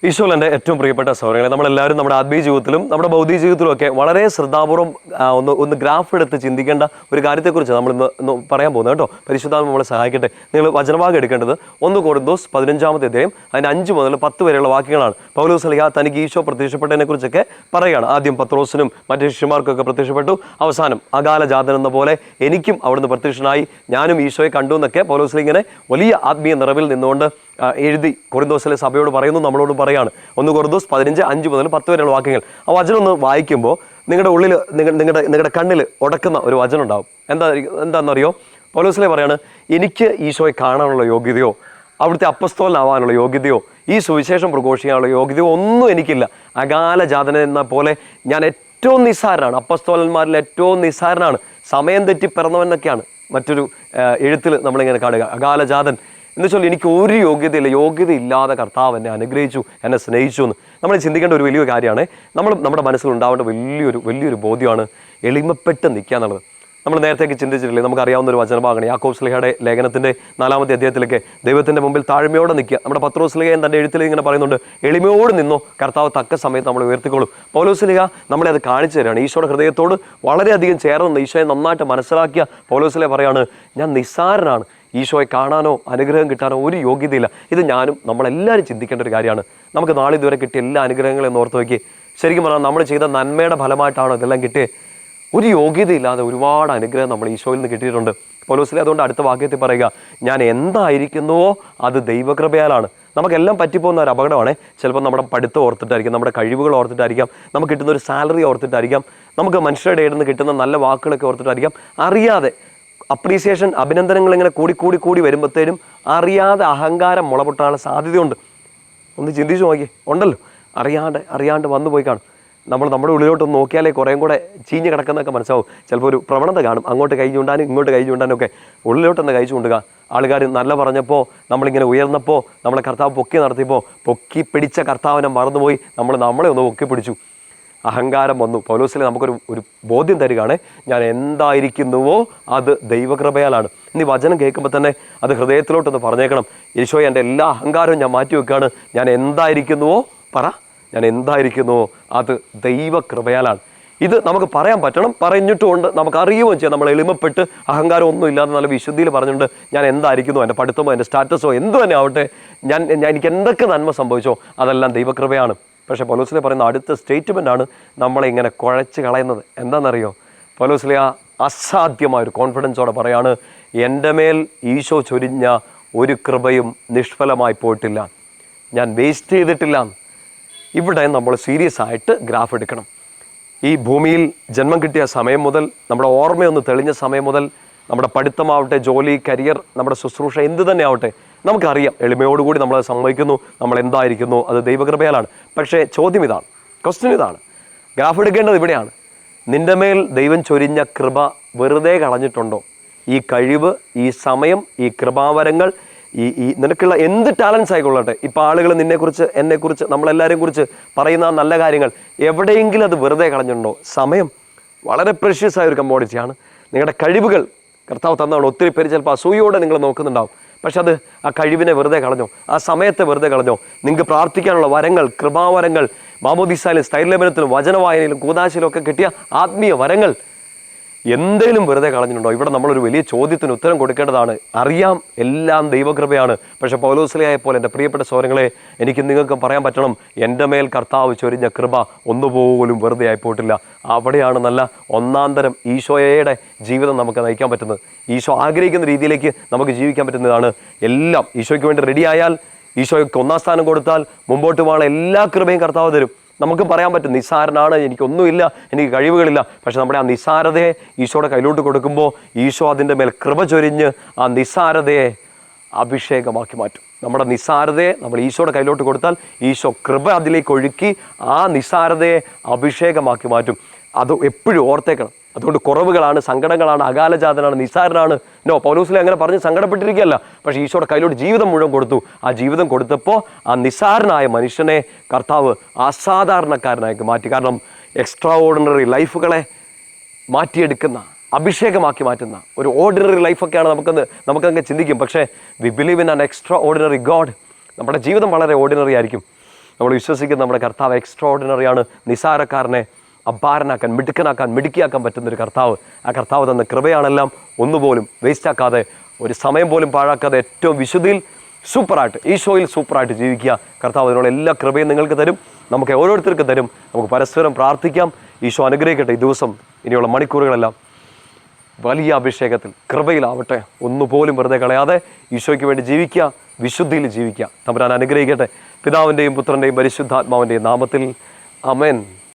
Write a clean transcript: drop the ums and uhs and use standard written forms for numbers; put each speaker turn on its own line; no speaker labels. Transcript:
ഈശോയിൽ എൻ്റെ ഏറ്റവും പ്രിയപ്പെട്ട സഹോദരങ്ങളെ, നമ്മളെല്ലാവരും നമ്മുടെ ആത്മീയ ജീവിതത്തിലും നമ്മുടെ ഭൗതിക ജീവിതത്തിലും ഒക്കെ വളരെ ശ്രദ്ധാപൂർവ്വം ഒന്ന് ഗ്രാഫ് എടുത്ത് ചിന്തിക്കേണ്ട ഒരു കാര്യത്തെക്കുറിച്ച് നമ്മൾ ഇന്ന് പറയാൻ പോകുന്നത് കേട്ടോ. പരിശുദ്ധാത്മ നമ്മളെ സഹായിക്കട്ടെ. നിങ്ങൾ വചനഭാഗം എടുക്കേണ്ടത് 1 കൊരിന്തോസ് 15-ാമത്തെ അധ്യായം അതിന് 5 മുതൽ 10 വരെയുള്ള വാക്യങ്ങളാണ്. പൗലോസ് ശ്ലീഹ തനിക്ക് ഈശോ പ്രത്യക്ഷപ്പെട്ടതിനെ കുറിച്ചൊക്കെ പറയുകയാണ്. ആദ്യം പത്രോസിനും മറ്റു ശിഷ്യന്മാർക്കൊക്കെ പ്രത്യക്ഷപ്പെട്ടു, അവസാനം അകാലജാതൻ എന്ന പോലെ എനിക്കും അവിടുന്ന് പ്രത്യക്ഷനായി, ഞാനും ഈശോയെ കണ്ടു എന്നൊക്കെ പൗലോസ് ശ്ലീഹ ഇങ്ങനെ വലിയ ആത്മീയ നിറവിൽ നിന്നുകൊണ്ട് എഴുതി കൊരിന്തോസിലെ സഭയോട് പറയുന്നു, നമ്മളോട് പറയാണ്. 1 കൊരിന്തോസ് 15, 5 മുതൽ 10 വരെയുള്ള വാക്യങ്ങൾ. ആ വചനം ഒന്ന് വായിക്കുമ്പോൾ നിങ്ങളുടെ ഉള്ളിൽ നിങ്ങളുടെ കണ്ണിൽ ഉടക്കുന്ന ഒരു വചനം ഉണ്ടാവും. എന്താണെന്നറിയോ? പൗലോസ് ശ്ലീഹ പറയാണ്, എനിക്ക് ഈശോയെ കാണാനുള്ള യോഗ്യതയോ അവിടുത്തെ അപ്പസ്തോലനാവാനുള്ള യോഗ്യതയോ ഈ സുവിശേഷം പ്രഘോഷിക്കാനുള്ള യോഗ്യതയോ ഒന്നും എനിക്കില്ല. അകാലജാതൻ എന്ന പോലെ ഞാൻ ഏറ്റവും നിസ്സാരനാണ്, അപ്പസ്തോലന്മാരിൽ ഏറ്റവും നിസ്സാരനാണ്, സമയം തെറ്റി പിറന്നവനൊക്കെയാണ് മറ്റൊരു എഴുത്തിൽ നമ്മളിങ്ങനെ കാണുക. അകാലജാതൻ എന്ന് വെച്ചാൽ എനിക്ക് ഒരു യോഗ്യതയില്ല, യോഗ്യതയില്ലാതെ കർത്താവ് എന്നെ അനുഗ്രഹിച്ചു, എന്നെ സ്നേഹിച്ചു എന്ന് നമ്മൾ ചിന്തിക്കേണ്ട ഒരു വലിയ കാര്യമാണ്. നമ്മുടെ മനസ്സിൽ ഉണ്ടാവേണ്ട വലിയൊരു ബോധ്യമാണ് എളിമപ്പെട്ട് നിൽക്കുക എന്നുള്ളത്. നമ്മൾ നേരത്തേക്ക് ചിന്തിച്ചിട്ടില്ലേ? നമുക്കറിയാവുന്ന ഒരു വചനഭാഗമാണ് യാക്കോബ് ശ്ലീഹയുടെ ലേഖനത്തിൻ്റെ 4-ാമത്തെ അധ്യായത്തിലേക്ക് ദൈവത്തിൻ്റെ മുമ്പിൽ താഴ്മയോടെ നിൽക്കുക. നമ്മുടെ പത്രോസ് ശ്ലീഹ തൻ്റെ എഴുത്തിൽ ഇങ്ങനെ പറയുന്നുണ്ട്, എളിമയോട് നിന്നോ, കർത്താവ് തക്ക സമയത്ത് നമ്മൾ ഉയർത്തിക്കോളും. പൗലോസ് ശ്ലീഹ നമ്മളെ അത് കാണിച്ചു തരികയാണ്. ഈശോയുടെ ഹൃദയത്തോട് വളരെയധികം ചേർന്ന് ഈശോയെ നന്നായിട്ട് മനസ്സിലാക്കിയ പൗലോസ് ശ്ലീഹ പറയാണ്, ഞാൻ നിസ്സാരനാണ്, ഈശോയെ കാണാനോ അനുഗ്രഹം കിട്ടാനോ ഒരു യോഗ്യതയില്ല. ഇത് ഞാനും നമ്മളെല്ലാവരും ചിന്തിക്കേണ്ട ഒരു കാര്യമാണ്. നമുക്ക് നാളെ ഇതുവരെ കിട്ടിയ എല്ലാ അനുഗ്രഹങ്ങളെന്ന് ഓർത്ത് നോക്കി. ശരിക്കും പറഞ്ഞാൽ നമ്മൾ ചെയ്ത നന്മയുടെ ഫലമായിട്ടാണോ ഇതെല്ലാം കിട്ടിയത്? ഒരു യോഗ്യതയില്ലാതെ ഒരുപാട് അനുഗ്രഹം നമ്മൾ ഈശോയിൽ നിന്ന് കിട്ടിയിട്ടുണ്ട്. പൗലോസ് ശ്ലീഹ അതുകൊണ്ട് അടുത്ത വാക്യത്തിൽ പറയുക, ഞാൻ എന്തായിരിക്കുന്നുവോ അത് ദൈവകൃപയാലാണ്. നമുക്കെല്ലാം പറ്റിപ്പോകുന്ന ഒരു അപകടമാണ്. ചിലപ്പോൾ നമ്മുടെ പഠിത്തം ഓർത്തിട്ടായിരിക്കാം, നമ്മുടെ കഴിവുകൾ ഓർത്തിട്ടായിരിക്കാം, നമുക്ക് കിട്ടുന്ന ഒരു സാലറി ഓർത്തിട്ടായിരിക്കാം, നമുക്ക് മനുഷ്യരുടെ ഇടയിൽ നിന്ന് കിട്ടുന്ന നല്ല വാക്കുകളൊക്കെ ഓർത്തിട്ടായിരിക്കാം. അറിയാതെ അപ്രീസിയേഷൻ, അഭിനന്ദനങ്ങൾ ഇങ്ങനെ കൂടി വരുമ്പോഴത്തേനും അറിയാതെ അഹങ്കാരം മുളപൊട്ടാനുള്ള സാധ്യതയുണ്ട്. ഒന്ന് ചിന്തിച്ചു നോക്കി, ഉണ്ടല്ലോ, അറിയാണ്ട് വന്നു പോയി കാണും. നമ്മുടെ ഉള്ളിലോട്ടൊന്ന് നോക്കിയാലേ കുറേയും കൂടെ ചീഞ്ഞ് കിടക്കുന്നതൊക്കെ മനസ്സിലാവും. ചിലപ്പോൾ ഒരു പ്രവണത കാണും, അങ്ങോട്ട് കൈ ചൂണ്ടാനും ഇങ്ങോട്ട് കൈ ചൂണ്ടാനും ഒക്കെ. ഉള്ളിലോട്ടൊന്ന് കൈ ചൂണ്ടുക. ആൾക്കാർ നല്ല പറഞ്ഞപ്പോൾ, നമ്മളിങ്ങനെ ഉയർന്നപ്പോൾ, നമ്മളെ കർത്താവ് പൊക്കി നടത്തിയപ്പോൾ പൊക്കി പിടിച്ച കർത്താവിനെ മറന്നുപോയി നമ്മളെ ഒന്ന് പൊക്കി പിടിച്ചു. അഹങ്കാരം വന്നു. പൗലോസ് ശ്ലീഹ നമുക്കൊരു ബോധ്യം തരികയാണ്, ഞാൻ എന്തായിരിക്കുന്നുവോ അത് ദൈവകൃപയാലാണ്. ഇനി വചനം കേൾക്കുമ്പോൾ തന്നെ അത് ഹൃദയത്തിലോട്ടൊന്ന് പറഞ്ഞേക്കണം, ഈശോയെ എൻ്റെ എല്ലാ അഹങ്കാരവും ഞാൻ മാറ്റി വെക്കുകയാണ്. ഞാൻ എന്തായിരിക്കുന്നുവോ ഞാൻ എന്തായിരിക്കുന്നുവോ അത് ദൈവകൃപയാലാണ്. ഇത് നമുക്ക് പറയാൻ പറ്റണം. പറഞ്ഞിട്ടുമുണ്ട്, നമുക്ക് അറിയുകയും ചെയ്യാം. നമ്മൾ എളിമപ്പെട്ട് അഹങ്കാരം ഒന്നും ഇല്ലാതെ നല്ല വിശുദ്ധിയിൽ പറഞ്ഞിട്ടുണ്ട്, ഞാൻ എന്തായിരിക്കുന്നു, എൻ്റെ പഠിത്തമോ എൻ്റെ സ്റ്റാറ്റസോ എന്തു തന്നെ ആവട്ടെ, എനിക്ക് എന്തൊക്കെ നന്മ സംഭവിച്ചോ അതെല്ലാം ദൈവകൃപയാണ്. പക്ഷേ പൗലോസ് ശ്ലീഹ പറയുന്ന അടുത്ത സ്റ്റേറ്റ്മെൻ്റാണ് നമ്മളെ ഇങ്ങനെ കുഴച്ച് കളയുന്നത്. എന്താണെന്നറിയോ? പൗലോസ് ശ്ലീഹ അസാധ്യമായൊരു കോൺഫിഡൻസോടെ പറയാണ്, എൻ്റെ മേൽ ഈശോ ചൊരിഞ്ഞ ഒരു കൃപയും നിഷ്ഫലമായി പോയിട്ടില്ല, ഞാൻ വേസ്റ്റ് ചെയ്തിട്ടില്ല. ഇവിടെ നമ്മൾ സീരിയസ് ആയിട്ട് ഗ്രാഫ് എടുക്കണം. ഈ ഭൂമിയിൽ ജന്മം കിട്ടിയ സമയം മുതൽ, നമ്മുടെ ഓർമ്മയൊന്ന് തെളിഞ്ഞ സമയം മുതൽ, നമ്മുടെ പഠിത്തമാവട്ടെ, ജോലി, കരിയർ, നമ്മുടെ ശുശ്രൂഷ എന്ത് തന്നെ ആവട്ടെ, നമുക്കറിയാം എളിമയോടുകൂടി നമ്മളത് സമ്മതിക്കുന്നു, നമ്മൾ എന്തായിരിക്കുന്നു അത് ദൈവകൃപയാലാണ്. പക്ഷേ ക്വസ്റ്റ്യൻ ഇതാണ്, ഗ്രാഫ് എടുക്കേണ്ടത് ഇവിടെയാണ്. നിൻ്റെ മേൽ ദൈവം ചൊരിഞ്ഞ കൃപ വെറുതെ കളഞ്ഞിട്ടുണ്ടോ? ഈ കഴിവ്, ഈ സമയം, ഈ കൃപാവരങ്ങൾ, ഈ നിനക്കുള്ള എന്ത് ടാലൻസ് ആയിക്കൊള്ളട്ടെ, ഇപ്പോൾ ആളുകൾ നിന്നെക്കുറിച്ച്, എന്നെക്കുറിച്ച്, നമ്മളെല്ലാവരെയും കുറിച്ച് പറയുന്ന നല്ല കാര്യങ്ങൾ എവിടെയെങ്കിലും അത് വെറുതെ കളഞ്ഞിട്ടുണ്ടോ? സമയം വളരെ പ്രഷ്യസ് ആയ ഒരു കമ്മോഡിറ്റിയാണ്. നിങ്ങളുടെ കഴിവുകൾ കർത്താവ് തന്നതാണ്. ഒത്തിരി പേര് ചിലപ്പോൾ അസൂയോടെ നിങ്ങൾ നോക്കുന്നുണ്ടാവും. പക്ഷെ അത് ആ കഴിവിനെ വെറുതെ കളഞ്ഞോ? ആ സമയത്തെ വെറുതെ കളഞ്ഞോ? നിങ്ങൾക്ക് പ്രാർത്ഥിക്കാനുള്ള വരങ്ങൾ, കൃപാവരങ്ങൾ, മാമോദീസായാലും സ്ഥൈര്യലേപനത്തിലും വചനവായനയിലും കൂദാശയിലും ഒക്കെ കിട്ടിയ ആത്മീയ വരങ്ങൾ എന്തേലും വെറുതെ കളഞ്ഞിട്ടുണ്ടോ? ഇവിടെ നമ്മളൊരു വലിയ ചോദ്യത്തിന് ഉത്തരം കൊടുക്കേണ്ടതാണ്. അറിയാം എല്ലാം ദൈവകൃപയാണ്. പക്ഷേ പൗലോസ് ശ്ലീഹയെ പോലെ എൻ്റെ പ്രിയപ്പെട്ട സഹോദരങ്ങളെ, എനിക്ക് നിങ്ങൾക്ക് പറയാൻ പറ്റണം, എൻ്റെ മേൽ കർത്താവ് ചൊരിഞ്ഞ കൃപ ഒന്നുപോലും വെറുതെ ആയിപ്പോയിട്ടില്ല. അവിടെയാണ് നല്ല ഒന്നാന്തരം ഈശോയുടെ ജീവിതം നമുക്ക് നയിക്കാൻ പറ്റുന്നത്. ഈശോ ആഗ്രഹിക്കുന്ന രീതിയിലേക്ക് നമുക്ക് ജീവിക്കാൻ പറ്റുന്നതാണ്. എല്ലാം ഈശോയ്ക്ക് വേണ്ടി റെഡിയായാൽ, ഈശോയ്ക്ക് 1-ാം സ്ഥാനം കൊടുത്താൽ, മുമ്പോട്ട് പോകാനുള്ള എല്ലാ കൃപയും കർത്താവ് തരും. നമുക്ക് പറയാൻ പറ്റും, നിസ്സാരനാണ്, എനിക്കൊന്നുമില്ല, എനിക്ക് കഴിവുകളില്ല. പക്ഷെ നമ്മുടെ ആ നിസ്സാരതയെ ഈശോയുടെ കയ്യിലോട്ട് കൊടുക്കുമ്പോൾ ഈശോ അതിൻ്റെ മേൽ കൃപ ചൊരിഞ്ഞ് ആ നിസ്സാരതയെ അഭിഷേകമാക്കി മാറ്റും. നമ്മുടെ നിസ്സാരതയെ നമ്മൾ ഈശോയുടെ കയ്യിലോട്ട് കൊടുത്താൽ ഈശോ കൃപ അതിലേക്ക് ഒഴുക്കി ആ നിസ്സാരതയെ അഭിഷേകമാക്കി മാറ്റും. അത് എപ്പോഴും ഓർത്തേക്കണം. അതുകൊണ്ട് കുറവുകളാണ്, സങ്കടങ്ങളാണ്, അകാലജാതനാണ്, നിസ്സാരനാണ്, പൗലോസ് ശ്ലീഹ അങ്ങനെ പറഞ്ഞ് സങ്കടപ്പെട്ടിരിക്കുകയല്ല. പക്ഷേ ഈശോയുടെ കയ്യിലോട്ട് ജീവിതം മുഴുവൻ കൊടുത്തു. ആ ജീവിതം കൊടുത്തപ്പോൾ ആ നിസ്സാരനായ മനുഷ്യനെ കർത്താവ് അസാധാരണക്കാരനാക്കി മാറ്റി. കാരണം എക്സ്ട്രാ ഓർഡിനറി ലൈഫുകളെ മാറ്റിയെടുക്കുന്ന, അഭിഷേകമാക്കി മാറ്റുന്ന ഒരു ഓർഡിനറി ലൈഫൊക്കെയാണ് നമുക്കങ്ങ് ചിന്തിക്കും. പക്ഷേ we believe in an extra ordinary God. നമ്മുടെ ജീവിതം വളരെ ഓർഡിനറി ആയിരിക്കും. നമ്മൾ വിശ്വസിക്കുന്ന നമ്മുടെ കർത്താവ് എക്സ്ട്രോർഡിനറിയാണ്. നിസാരക്കാരനെ അപാരനാക്കാൻ, മിടുക്കനാക്കാൻ, മിടുക്കിയാക്കാൻ പറ്റുന്നൊരു കർത്താവ്. ആ കർത്താവ് തന്ന കൃപയാണെല്ലാം. ഒന്നുപോലും വേസ്റ്റാക്കാതെ, ഒരു സമയം പോലും പാഴാക്കാതെ ഏറ്റവും വിശുദ്ധിയിൽ സൂപ്പറായിട്ട്, ഈശോയിൽ സൂപ്പറായിട്ട് ജീവിക്കുക. കർത്താവ് അതിനുള്ള എല്ലാ കൃപയും നിങ്ങൾക്ക് തരും, നമുക്ക് ഓരോരുത്തർക്കും തരും. നമുക്ക് പരസ്പരം പ്രാർത്ഥിക്കാം. ഈശോ അനുഗ്രഹിക്കട്ടെ. ഈ ദിവസം ഇനിയുള്ള മണിക്കൂറുകളെല്ലാം വലിയ അഭിഷേകത്തിൽ കൃപയിലാവട്ടെ. ഒന്നുപോലും വെറുതെ കളയാതെ ഈശോയ്ക്ക് വേണ്ടി ജീവിക്കുക, വിശുദ്ധിയിൽ ജീവിക്കുക. തമ്പുരാൻ അനുഗ്രഹിക്കട്ടെ. പിതാവിൻ്റെയും പുത്രൻ്റെയും പരിശുദ്ധാത്മാവിൻ്റെയും നാമത്തിൽ ആമേൻ.